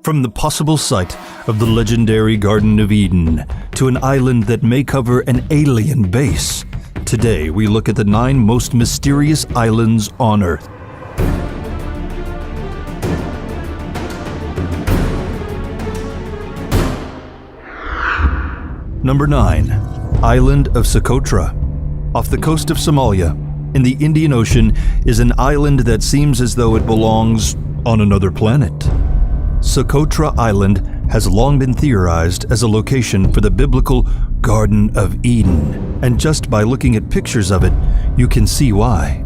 From the possible site of the legendary Garden of Eden to an island that may cover an alien base, today we look at the 9 most mysterious islands on Earth. Number 9. Island of Socotra. Off the coast of Somalia, in the Indian Ocean, is an island that seems as though it belongs on another planet. Socotra Island has long been theorized as a location for the biblical Garden of Eden, and just by looking at pictures of it, you can see why.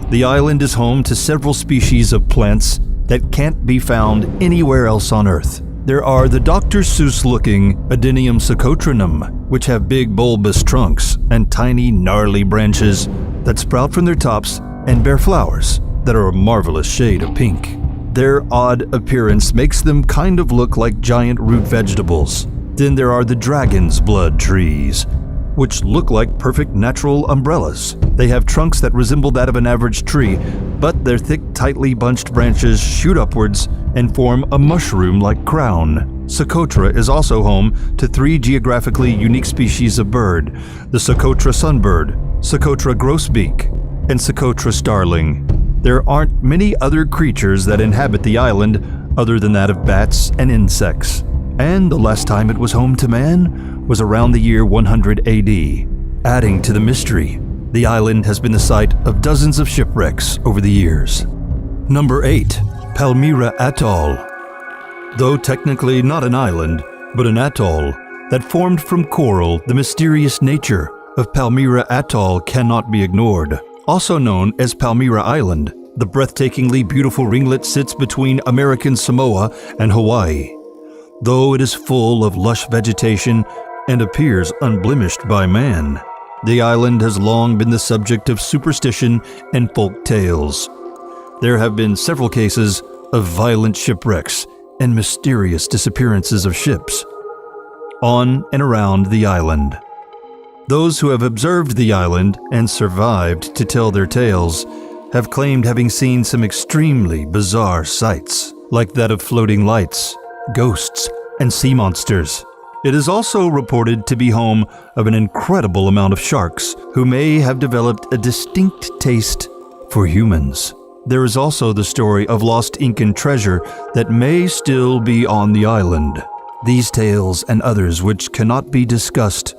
The island is home to several species of plants that can't be found anywhere else on Earth. There are the Dr. Seuss-looking Adenium socotranum, which have big bulbous trunks and tiny gnarly branches that sprout from their tops and bear flowers that are a marvelous shade of pink. Their odd appearance makes them kind of look like giant root vegetables. Then there are the dragon's blood trees, which look like perfect natural umbrellas. They have trunks that resemble that of an average tree, but their thick, tightly bunched branches shoot upwards and form a mushroom-like crown. Socotra is also home to 3 geographically unique species of bird: the Socotra sunbird, Socotra grosbeak, and Socotra starling. There aren't many other creatures that inhabit the island other than that of bats and insects. And the last time it was home to man was around the year 100 AD. Adding to the mystery, the island has been the site of dozens of shipwrecks over the years. Number 8. Palmyra Atoll. Though technically not an island, but an atoll that formed from coral, the mysterious nature of Palmyra Atoll cannot be ignored. Also known as Palmyra Island, the breathtakingly beautiful ringlet sits between American Samoa and Hawaii. Though it is full of lush vegetation and appears unblemished by man, the island has long been the subject of superstition and folk tales. There have been several cases of violent shipwrecks and mysterious disappearances of ships on and around the island. Those who have observed the island and survived to tell their tales have claimed having seen some extremely bizarre sights, like that of floating lights, ghosts, and sea monsters. It is also reported to be home of an incredible amount of sharks who may have developed a distinct taste for humans. There is also the story of lost Incan treasure that may still be on the island. These tales and others which cannot be discussed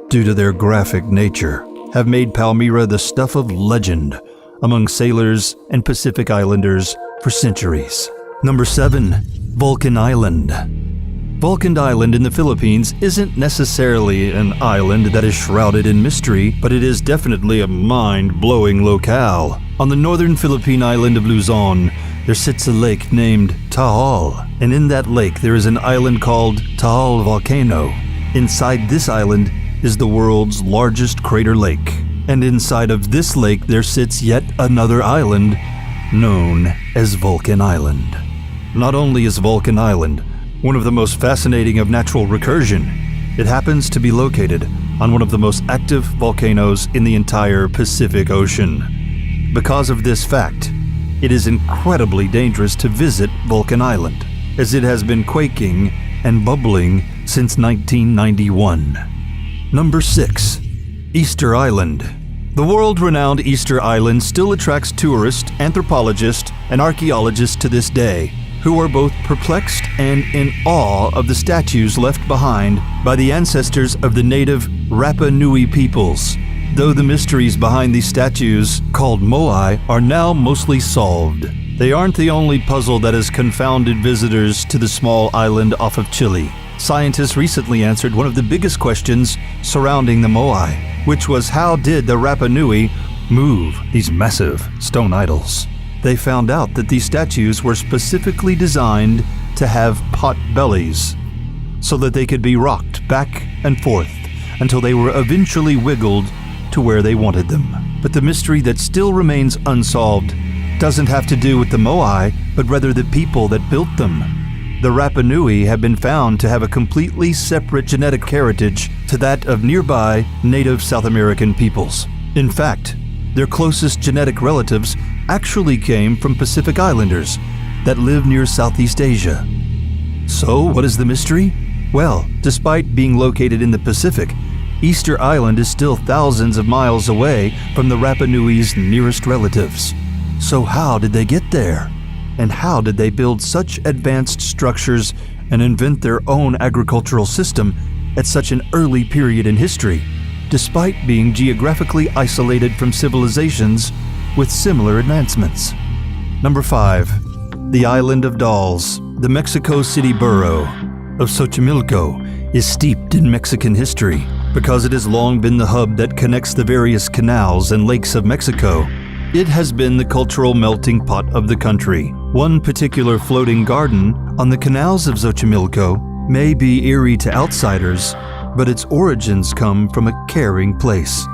due to their graphic nature have made Palmyra the stuff of legend among sailors and Pacific Islanders for centuries. Number 7. Vulcan Island. Vulcan Island in the Philippines isn't necessarily an island that is shrouded in mystery, but it is definitely a mind-blowing locale. On the northern Philippine island of Luzon, there sits a lake named Taal, and in that lake there is an island called Taal Volcano. Inside this island is the world's largest crater lake, and inside of this lake there sits yet another island known as Vulcan Island. Not only is Vulcan Island one of the most fascinating of natural recursion, it happens to be located on one of the most active volcanoes in the entire Pacific Ocean. Because of this fact, it is incredibly dangerous to visit Vulcan Island, as it has been quaking and bubbling since 1991. Number 6. Easter Island. The world-renowned Easter Island still attracts tourists, anthropologists, and archaeologists to this day, who are both perplexed and in awe of the statues left behind by the ancestors of the native Rapa Nui peoples. Though the mysteries behind these statues, called moai, are now mostly solved, they aren't the only puzzle that has confounded visitors to the small island off of Chile. Scientists recently answered one of the biggest questions surrounding the moai, which was how did the Rapa Nui move these massive stone idols? They found out that these statues were specifically designed to have pot bellies, so that they could be rocked back and forth until they were eventually wiggled to where they wanted them. But the mystery that still remains unsolved doesn't have to do with the moai, but rather the people that built them. The Rapa Nui have been found to have a completely separate genetic heritage to that of nearby native South American peoples. In fact, their closest genetic relatives actually came from Pacific Islanders that live near Southeast Asia. So, what is the mystery? Well, despite being located in the Pacific, Easter Island is still thousands of miles away from the Rapa Nui's nearest relatives. So how did they get there? And how did they build such advanced structures and invent their own agricultural system at such an early period in history, despite being geographically isolated from civilizations with similar advancements? Number 5. The Island of Dolls. The Mexico City borough of Xochimilco is steeped in Mexican history because it has long been the hub that connects the various canals and lakes of Mexico. It has been the cultural melting pot of the country. One particular floating garden on the canals of Xochimilco may be eerie to outsiders, but its origins come from a caring place,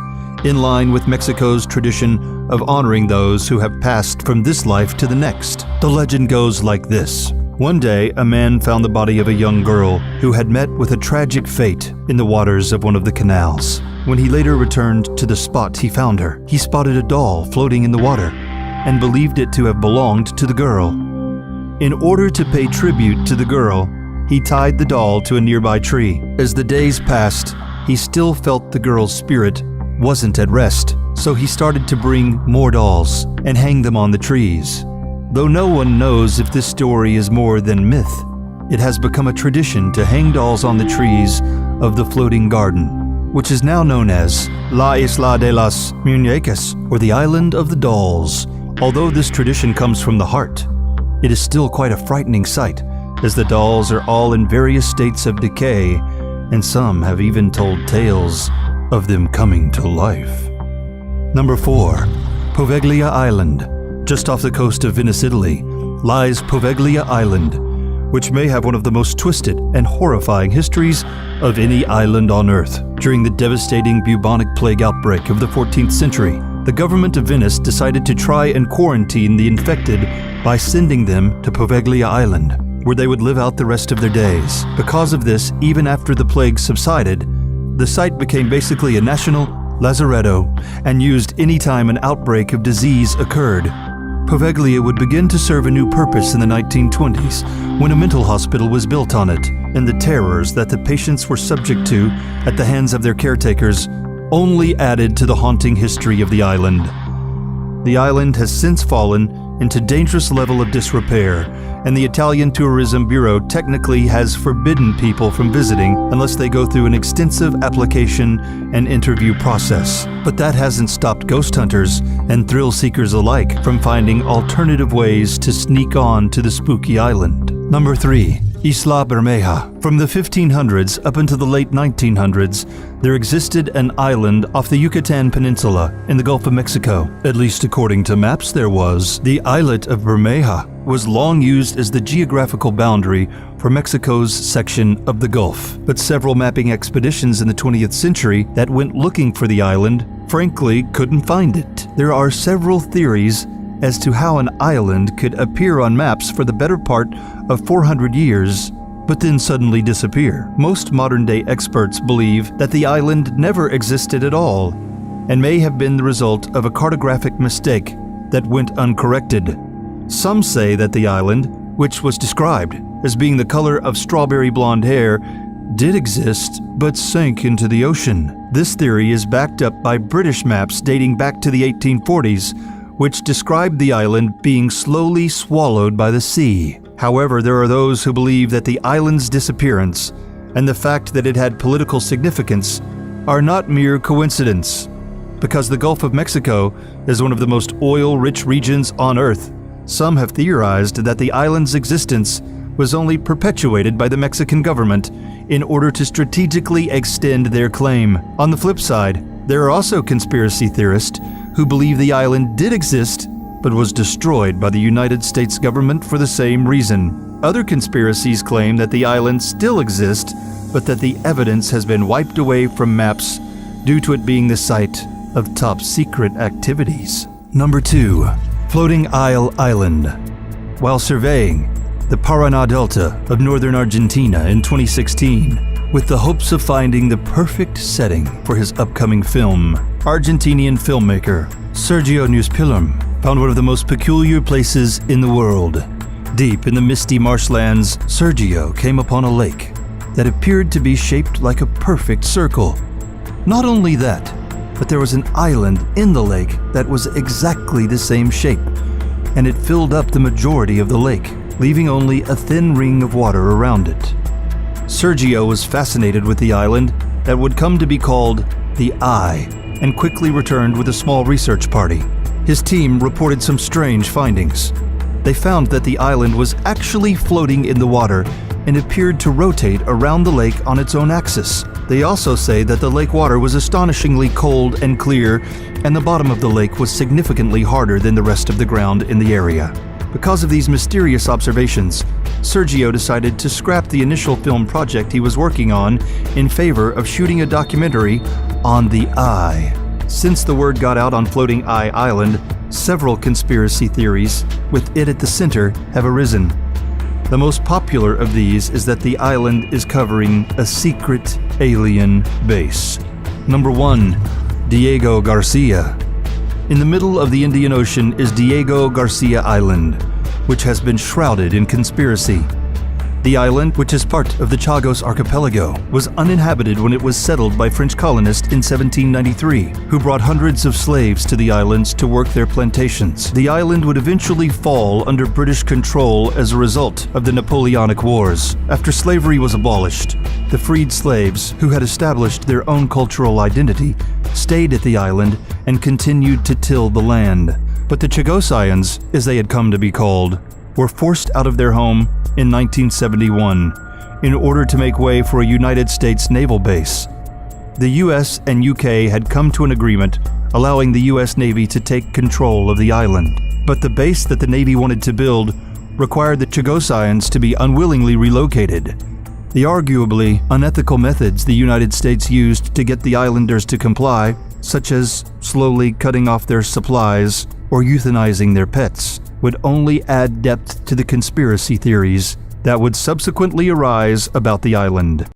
in line with Mexico's tradition of honoring those who have passed from this life to the next. The legend goes like this. One day, a man found the body of a young girl who had met with a tragic fate in the waters of one of the canals. When he later returned to the spot he found her, he spotted a doll floating in the water and believed it to have belonged to the girl. In order to pay tribute to the girl, he tied the doll to a nearby tree. As the days passed, he still felt the girl's spirit wasn't at rest, so he started to bring more dolls and hang them on the trees. Though no one knows if this story is more than myth, it has become a tradition to hang dolls on the trees of the floating garden, which is now known as La Isla de las Muñecas, or the Island of the Dolls. Although this tradition comes from the heart, it is still quite a frightening sight, as the dolls are all in various states of decay, and some have even told tales of them coming to life. Number 4. Poveglia Island. Just off the coast of Venice, Italy, lies Poveglia Island, which may have one of the most twisted and horrifying histories of any island on Earth. During the devastating bubonic plague outbreak of the 14th century, the government of Venice decided to try and quarantine the infected by sending them to Poveglia Island, where they would live out the rest of their days. Because of this, even after the plague subsided, the site became basically a national lazaretto and used anytime an outbreak of disease occurred. Poveglia would begin to serve a new purpose in the 1920s when a mental hospital was built on it, and the terrors that the patients were subject to at the hands of their caretakers only added to the haunting history of the island. The island has since fallen into dangerous level of disrepair, and the Italian Tourism Bureau technically has forbidden people from visiting unless they go through an extensive application and interview process. But that hasn't stopped ghost hunters and thrill seekers alike from finding alternative ways to sneak on to the spooky island. Number 3. Isla Bermeja. From the 1500s up until the late 1900s, there existed an island off the Yucatan Peninsula in the Gulf of Mexico. At least according to maps there was. The islet of Bermeja was long used as the geographical boundary for Mexico's section of the Gulf. But several mapping expeditions in the 20th century that went looking for the island, frankly, couldn't find it. There are several theories as to how an island could appear on maps for the better part of 400 years, but then suddenly disappear. Most modern-day experts believe that the island never existed at all, and may have been the result of a cartographic mistake that went uncorrected. Some say that the island, which was described as being the color of strawberry blonde hair, did exist, but sank into the ocean. This theory is backed up by British maps dating back to the 1840s, which described the island being slowly swallowed by the sea. However, there are those who believe that the island's disappearance and the fact that it had political significance are not mere coincidence. Because the Gulf of Mexico is one of the most oil-rich regions on Earth, some have theorized that the island's existence was only perpetuated by the Mexican government in order to strategically extend their claim. On the flip side, there are also conspiracy theorists who believe the island did exist but was destroyed by the United States government for the same reason. Other conspiracies claim that the island still exists, but that the evidence has been wiped away from maps due to it being the site of top-secret activities. Number 2. Floating Isle Island. While surveying the Paraná Delta of northern Argentina in 2016, with the hopes of finding the perfect setting for his upcoming film, Argentinian filmmaker Sergio Newspilum found one of the most peculiar places in the world. Deep in the misty marshlands, Sergio came upon a lake that appeared to be shaped like a perfect circle. Not only that, but there was an island in the lake that was exactly the same shape, and it filled up the majority of the lake, leaving only a thin ring of water around it. Sergio was fascinated with the island that would come to be called the Eye, and quickly returned with a small research party. His team reported some strange findings. They found that the island was actually floating in the water and appeared to rotate around the lake on its own axis. They also say that the lake water was astonishingly cold and clear, and the bottom of the lake was significantly harder than the rest of the ground in the area. Because of these mysterious observations, Sergio decided to scrap the initial film project he was working on in favor of shooting a documentary on the Eye. Since the word got out on Floating Eye Island, several conspiracy theories, with it at the center, have arisen. The most popular of these is that the island is covering a secret alien base. Number 1. Diego Garcia. In the middle of the Indian Ocean is Diego Garcia Island, which has been shrouded in conspiracy. The island, which is part of the Chagos archipelago, was uninhabited when it was settled by French colonists in 1793, who brought hundreds of slaves to the islands to work their plantations. The island would eventually fall under British control as a result of the Napoleonic Wars. After slavery was abolished, the freed slaves, who had established their own cultural identity, stayed at the island and continued to till the land. But the Chagosians, as they had come to be called, were forced out of their home in 1971 in order to make way for a United States naval base. The US and UK had come to an agreement allowing the US Navy to take control of the island. But the base that the Navy wanted to build required the Chagosians to be unwillingly relocated. The arguably unethical methods the United States used to get the islanders to comply, such as slowly cutting off their supplies or euthanizing their pets, would only add depth to the conspiracy theories that would subsequently arise about the island.